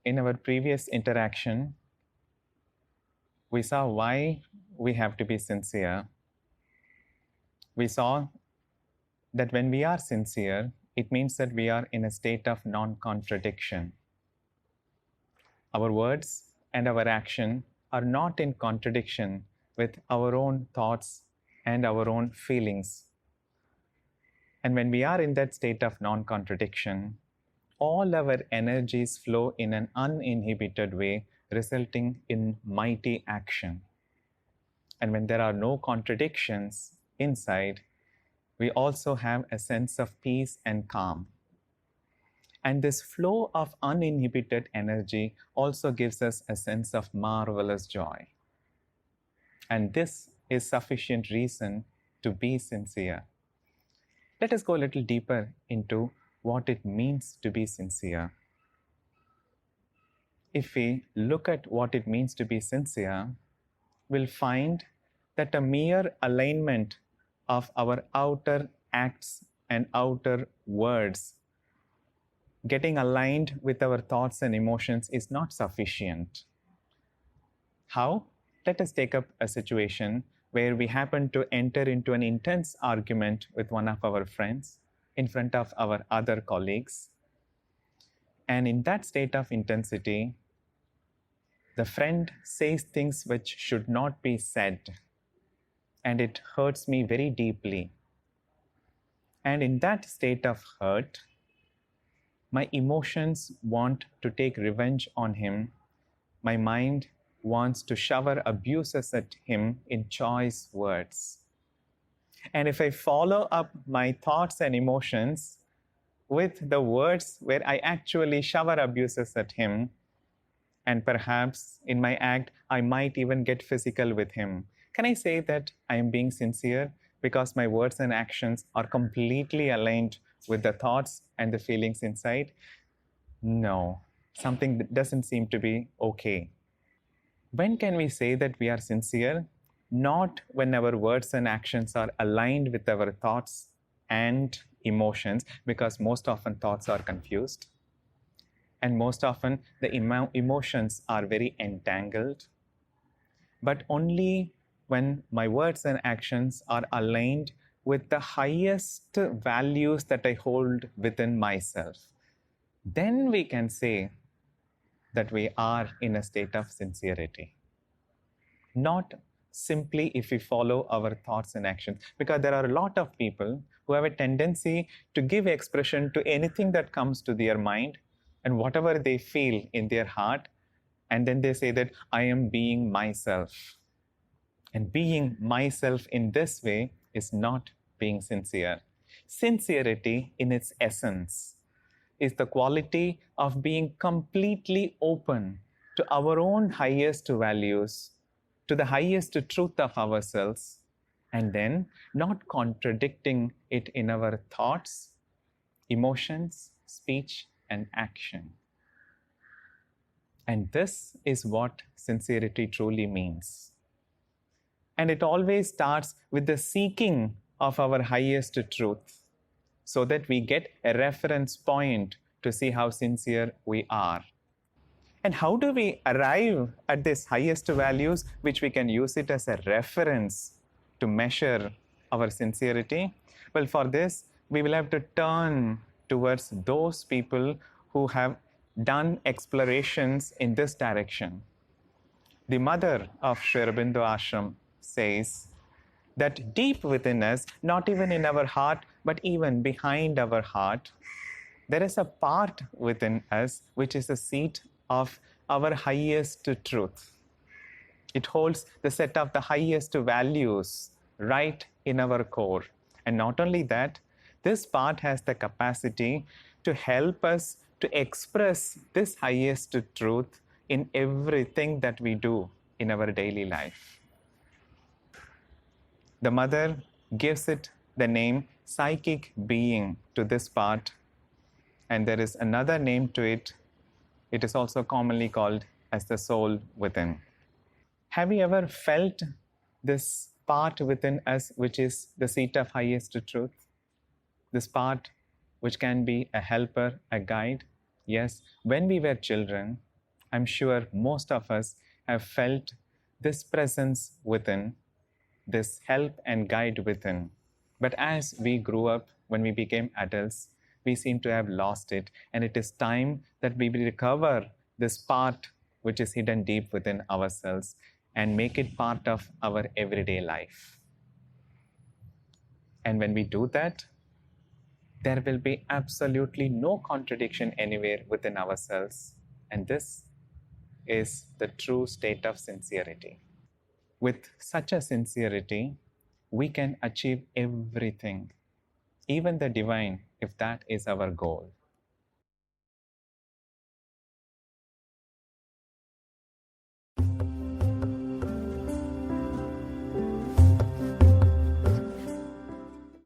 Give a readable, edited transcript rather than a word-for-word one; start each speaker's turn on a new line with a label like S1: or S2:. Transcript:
S1: in our previous interaction, we saw why we have to be sincere. We saw that when we are sincere, it means that we are in a state of non-contradiction. Our words and our action are not in contradiction with our own thoughts and our own feelings. And when we are in that state of non-contradiction, all our energies flow in an uninhibited way, resulting in mighty action. And when there are no contradictions inside, we also have a sense of peace and calm. And this flow of uninhibited energy also gives us a sense of marvelous joy. And this is sufficient reason to be sincere. Let us go a little deeper into what it means to be sincere. If we look at what it means to be sincere, we'll find that a mere alignment of our outer acts and outer words, getting aligned with our thoughts and emotions, is not sufficient. How? Let us take up a situation where we happen to enter into an intense argument with one of our friends in front of our other colleagues. And in that state of intensity, the friend says things which should not be said, and it hurts me very deeply. And in that state of hurt, my emotions want to take revenge on him. My mind wants to shower abuses at him in choice words. And if I follow up my thoughts and emotions with the words where I actually shower abuses at him, and perhaps in my act, I might even get physical with him, can I say that I am being sincere because my words and actions are completely aligned with the thoughts and the feelings inside? No, something that doesn't seem to be okay. When can we say that we are sincere? Not when our words and actions are aligned with our thoughts and emotions, because most often thoughts are confused. And most often the emotions are very entangled. But only when my words and actions are aligned with the highest values that I hold within myself, then we can say that we are in a state of sincerity. Not simply if we follow our thoughts and actions, because there are a lot of people who have a tendency to give expression to anything that comes to their mind and whatever they feel in their heart, and then they say that I am being myself. And being myself in this way is not being sincere. Sincerity in its essence is the quality of being completely open to our own highest values, to the highest truth of ourselves, and then not contradicting it in our thoughts, emotions, speech, and action. And this is what sincerity truly means. And it always starts with the seeking of our highest truth, so that we get a reference point to see how sincere we are. And how do we arrive at these highest values, which we can use it as a reference to measure our sincerity? Well, for this, we will have to turn towards those people who have done explorations in this direction. The mother of Sri Aurobindo Ashram says that deep within us, not even in our heart, but even behind our heart, there is a part within us which is the seat of our highest truth. It holds the set of the highest values right in our core. And not only that, this part has the capacity to help us to express this highest truth in everything that we do in our daily life. The mother gives it the name psychic being to this part, and there is another name to it. It is also commonly called as the soul within. Have you ever felt this part within us, which is the seat of highest truth? This part which can be a helper, a guide? Yes, when we were children, I'm sure most of us have felt this presence within, this help and guide within. But as we grew up, when we became adults, we seem to have lost it. And it is time that we recover this part which is hidden deep within ourselves and make it part of our everyday life. And when we do that, there will be absolutely no contradiction anywhere within ourselves. And this is the true state of sincerity. With such a sincerity, we can achieve everything, even the divine, if that is our goal.